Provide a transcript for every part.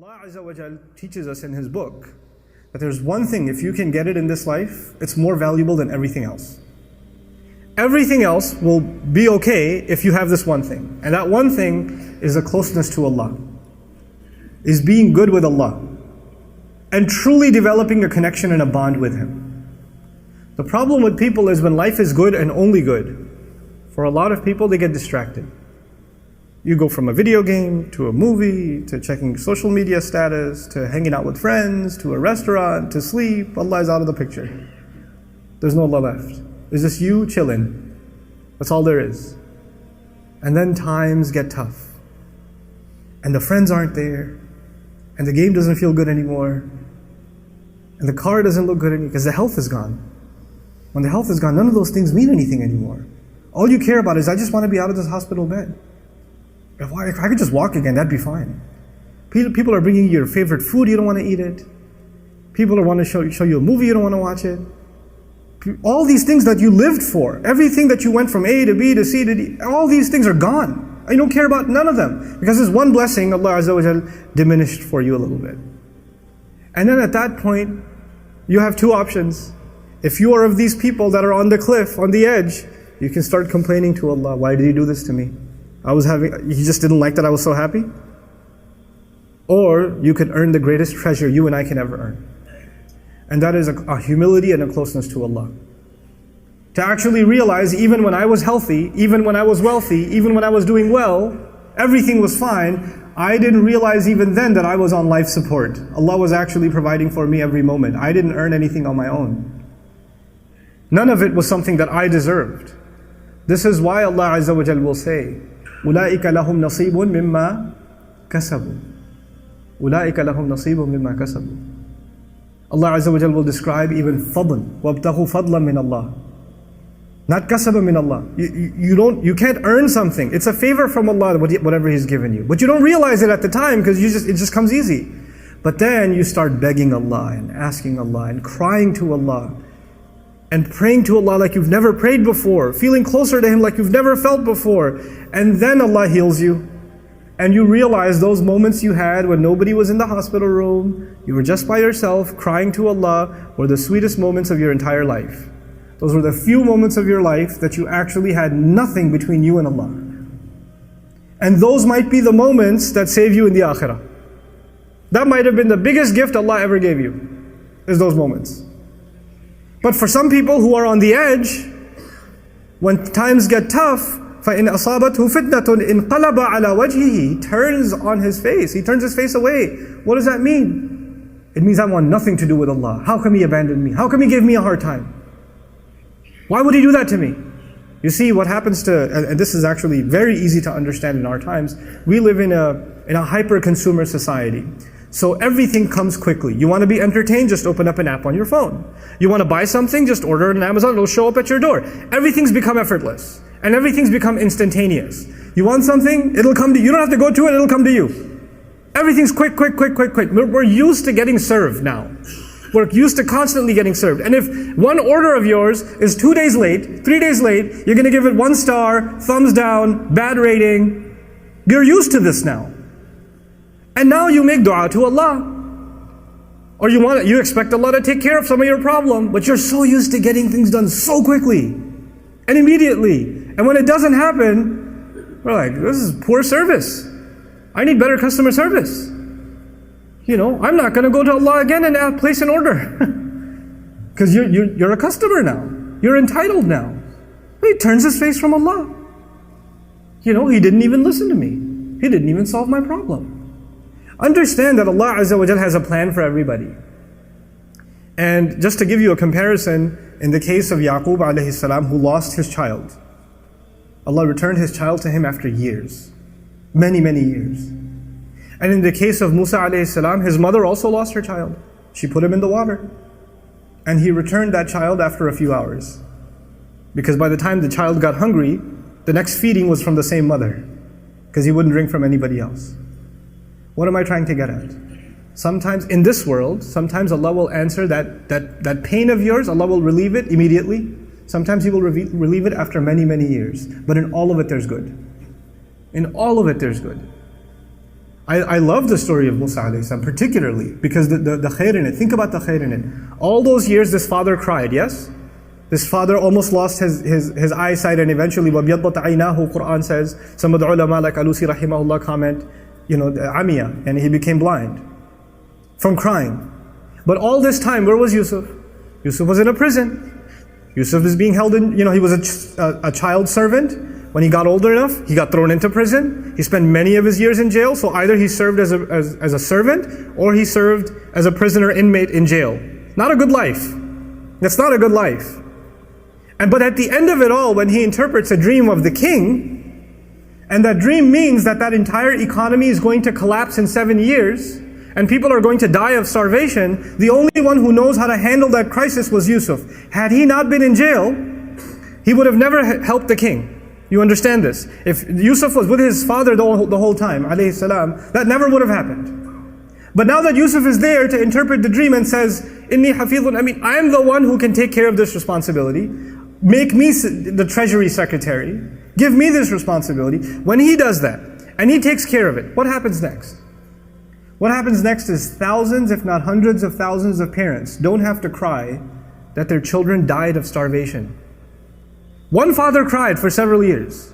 Allah Azza wa Jal teaches us in His book that there's one thing, if you can get it in this life, it's more valuable than everything else. Everything else will be okay if you have this one thing. And that one thing is a closeness to Allah, is being good with Allah, and truly developing a connection and a bond with Him. The problem with people is when life is good and only good, for a lot of people they get distracted. You go from a video game, to a movie, to checking social media status, to hanging out with friends, to a restaurant, to sleep. Allah is out of the picture. There's no Allah left. It's just you chilling. That's all there is. And then times get tough. And the friends aren't there. And the game doesn't feel good anymore. And the car doesn't look good anymore because the health is gone. When the health is gone, none of those things mean anything anymore. All you care about is, I just want to be out of this hospital bed. If I could just walk again, that'd be fine. People are bringing you your favorite food, you don't want to eat it. People are wanting to show you a movie, you don't want to watch it. All these things that you lived for, everything that you went from A to B to C to D, all these things are gone. You don't care about none of them. Because there's one blessing, Allah Azza wa Jal diminished for you a little bit. And then at that point, you have two options. If you are of these people that are on the cliff, on the edge, you can start complaining to Allah, why did He do this to me? He just didn't like that I was so happy? Or you could earn the greatest treasure you and I can ever earn. And that is a humility and a closeness to Allah. To actually realize, even when I was healthy, even when I was wealthy, even when I was doing well, everything was fine, I didn't realize even then that I was on life support. Allah was actually providing for me every moment. I didn't earn anything on my own. None of it was something that I deserved. This is why Allah Azza wa Jal will say, أُولَٰئِكَ لَهُمْ نَصِيبٌ مِّمَّا كَسَبُوا. أُولَٰئِكَ لَهُمْ نَصِيبٌ مِّمَّا كَسَبُوا. Allah Azza wa Jal will describe even fadl. وَابْتَغُوا فَضْلًا مِّنَ اللَّهِ. Not kasaba min Allah. You can't earn something. It's a favor from Allah, whatever He's given you. But you don't realize it at the time because it just comes easy. But then you start begging Allah and asking Allah and crying to Allah and praying to Allah like you've never prayed before, feeling closer to Him like you've never felt before. And then Allah heals you. And you realize those moments you had when nobody was in the hospital room, you were just by yourself crying to Allah, were the sweetest moments of your entire life. Those were the few moments of your life that you actually had nothing between you and Allah. And those might be the moments that save you in the akhirah. That might have been the biggest gift Allah ever gave you, is those moments. But for some people who are on the edge, when times get tough, فَإِنْ أَصَابَتْهُ فِتْنَةٌ إِنْقَلَبَ عَلَى وَجْهِهِ. He turns on his face. He turns his face away. What does that mean? It means I want nothing to do with Allah. How come He abandoned me? How come He gave me a hard time? Why would He do that to me? You see, what happens and this is actually very easy to understand in our times, we live in a hyper-consumer society. So everything comes quickly. You want to be entertained, just open up an app on your phone. You want to buy something, just order it on Amazon, it'll show up at your door. Everything's become effortless. And everything's become instantaneous. You want something, it'll come to you. You don't have to go to it, it'll come to you. Everything's quick. We're used to getting served now. We're used to constantly getting served. And if one order of yours is 2 days late, 3 days late, you're going to give it 1 star, thumbs down, bad rating. You're used to this now. And now you make dua to Allah. Or you expect Allah to take care of some of your problem, but you're so used to getting things done so quickly and immediately. And when it doesn't happen, we're like, this is poor service. I need better customer service. I'm not going to go to Allah again and place an order. Because you're a customer now. You're entitled now. He turns his face from Allah. He didn't even listen to me. He didn't even solve my problem. Understand that Allah Azza wa Jal has a plan for everybody. And just to give you a comparison, in the case of Yaqub alayhi salam, who lost his child, Allah returned his child to him after years. Many years. And in the case of Musa alayhi salam, his mother also lost her child. She put him in the water. And he returned that child after a few hours. Because by the time the child got hungry, the next feeding was from the same mother. Because he wouldn't drink from anybody else. What am I trying to get at? Sometimes in this world, sometimes Allah will answer that pain of yours, Allah will relieve it immediately. Sometimes He will relieve it after many years. But in all of it there's good. In all of it there's good. I love the story of Musa alayhi salam, particularly because the khair in it. Think about the khair in it. All those years this father cried, yes? This father almost lost his eyesight, and eventually وَبْيَضَّتْ عَيْنَاهُ, Quran says. Some of the ulama like Alusi rahimahullah comment, amiya, and he became blind from crying. But all this time, where was Yusuf? Yusuf was in a prison. Yusuf is being held in, he was a child servant. When he got older enough, he got thrown into prison. He spent many of his years in jail. So either he served as a servant, or he served as a prisoner inmate in jail. Not a good life. That's not a good life. But at the end of it all, when he interprets a dream of the king, and that dream means that entire economy is going to collapse in 7 years, and people are going to die of starvation, the only one who knows how to handle that crisis was Yusuf. Had he not been in jail, he would have never helped the king. You understand this? If Yusuf was with his father the whole time, alayhi salam, that never would have happened. But now that Yusuf is there to interpret the dream and says, Inni hafidhun, I am the one who can take care of this responsibility. Make me the treasury secretary. Give me this responsibility. When he does that, and he takes care of it, what happens next? What happens next is thousands, if not hundreds of thousands of parents don't have to cry that their children died of starvation. One father cried for several years,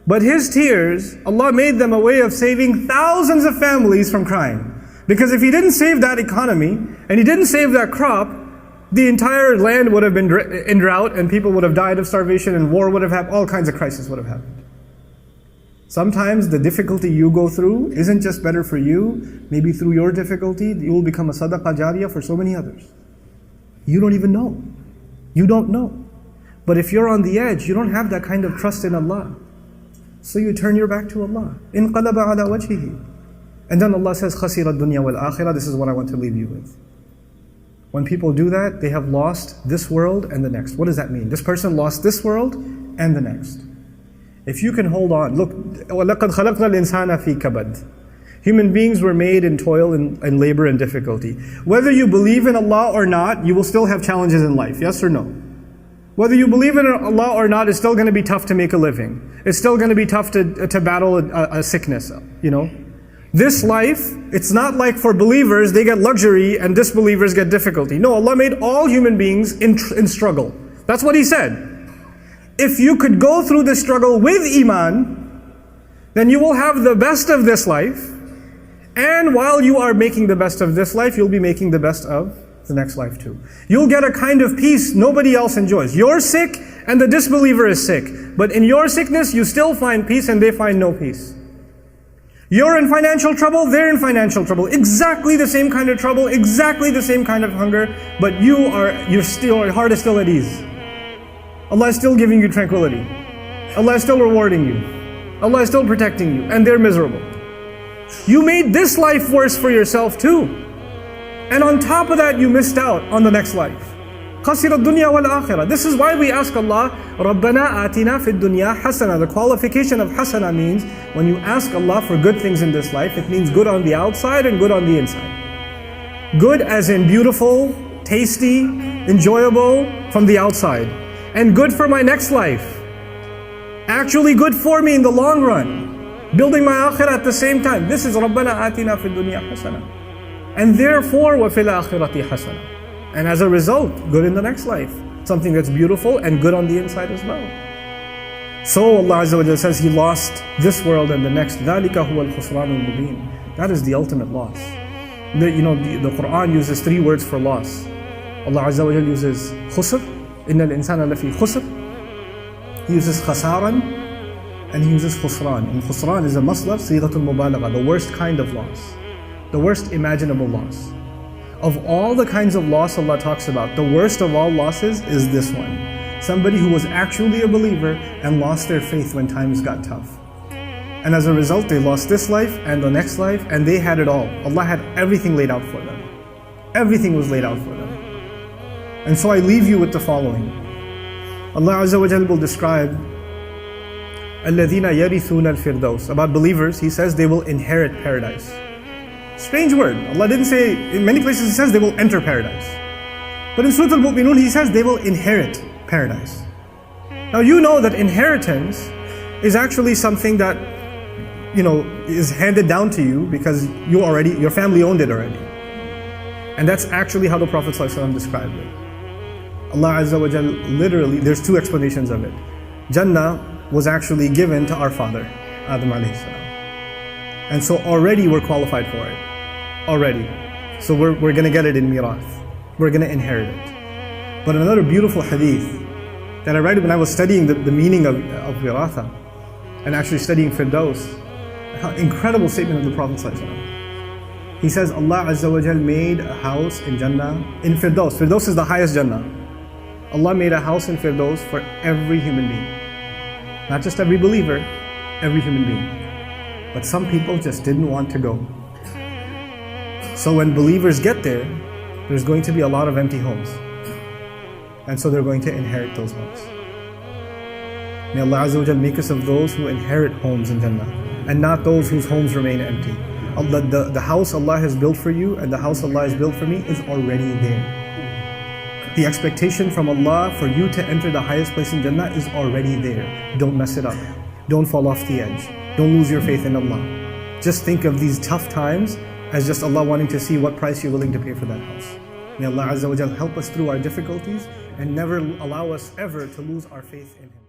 but his tears, Allah made them a way of saving thousands of families from crying. Because if he didn't save that economy, and he didn't save that crop, the entire land would have been in drought, and people would have died of starvation, and war would have happened, all kinds of crises would have happened. Sometimes the difficulty you go through isn't just better for you. Maybe through your difficulty, you will become a sadaqah jariyah for so many others. You don't even know. You don't know. But if you're on the edge, you don't have that kind of trust in Allah. So you turn your back to Allah. انقلب على وجهه. And then Allah says, خسر الدنيا والآخرة. This is what I want to leave you with. When people do that, they have lost this world and the next. What does that mean? This person lost this world and the next. If you can hold on, look, وَلَقَدْ خَلَقْنَا الْإِنسَانَ فِي كَبَدٍ. Human beings were made in toil and labor and difficulty. Whether you believe in Allah or not, you will still have challenges in life, yes or no? Whether you believe in Allah or not, it's still going to be tough to make a living. It's still going to be tough to battle a sickness, This life, it's not like for believers, they get luxury and disbelievers get difficulty. No, Allah made all human beings in struggle. That's what He said. If you could go through this struggle with Iman, then you will have the best of this life. And while you are making the best of this life, you'll be making the best of the next life too. You'll get a kind of peace nobody else enjoys. You're sick and the disbeliever is sick. But in your sickness, you still find peace and they find no peace. You're in financial trouble, they're in financial trouble. Exactly the same kind of trouble, exactly the same kind of hunger, but your heart is still at ease. Allah is still giving you tranquility. Allah is still rewarding you. Allah is still protecting you, and they're miserable. You made this life worse for yourself too. And on top of that, you missed out on the next life. خَسِرَ الدُّنْيَا وَالْآخِرَةِ. This is why we ask Allah, رَبَّنَا آتِنَا فِي الدُّنْيَا حَسَنَةً. The qualification of hasana means, when you ask Allah for good things in this life, it means good on the outside and good on the inside. Good as in beautiful, tasty, enjoyable from the outside. And good for my next life. Actually good for me in the long run. Building my akhirah at the same time. This is رَبَّنَا آتِنَا فِي الدُّنْيَا حَسَنَةً. And therefore, وَفِي الْآخِرَةِ حَسَنَةً. And as a result, good in the next life. Something that's beautiful and good on the inside as well. So Allah Azza wa Jalla says He lost this world and the next. ذَلِكَ هُوَ الْخُسْرَانُ الْمُبِينُ. That is the ultimate loss. The Quran uses 3 words for loss. Allah Azza wa Jalla uses khusr. إِنَّ الْإِنسَانَ لَفِي خُسْرٍ. He uses khasaran and He uses khusran. And khusran is a masdar, sighatul mubalagha, the worst kind of loss. The worst imaginable loss. Of all the kinds of loss Allah talks about, the worst of all losses is this one. Somebody who was actually a believer and lost their faith when times got tough. And as a result, they lost this life and the next life, and they had it all. Allah had everything laid out for them. Everything was laid out for them. And so I leave you with the following. Allah Azza wa Jalla will describe الَّذِينَ يَرِثُونَ الْفِرْدَوْسِ. About believers, He says they will inherit paradise. Strange word. Allah didn't say, in many places He says they will enter paradise. But in Surah Al-Mu'minun He says they will inherit paradise. Now you know that inheritance is actually something that is handed down to you because your family owned it already. And that's actually how the Prophet ﷺ described it. Allah Azza wa Jal, literally, there's two explanations of it. Jannah was actually given to our father, Adam alayhi salam. And so already we're qualified for it. Already. So we're going to get it in mirath. We're going to inherit it. But another beautiful hadith that I read when I was studying the meaning of viratha and actually studying Firdaus, incredible statement of the Prophet ﷺ. He says, Allah Azza wa Jal made a house in Jannah, in Firdaus. Firdaus is the highest Jannah. Allah made a house in Firdaus for every human being. Not just every believer, every human being. But some people just didn't want to go. So when believers get there, there's going to be a lot of empty homes. And so they're going to inherit those homes. May Allah Azza wa Jal make us of those who inherit homes in Jannah, and not those whose homes remain empty. The house Allah has built for you and the house Allah has built for me is already there. The expectation from Allah for you to enter the highest place in Jannah is already there. Don't mess it up. Don't fall off the edge. Don't lose your faith in Allah. Just think of these tough times as just Allah wanting to see what price you're willing to pay for that house. May Allah Azza wa Jal help us through our difficulties and never allow us ever to lose our faith in Him.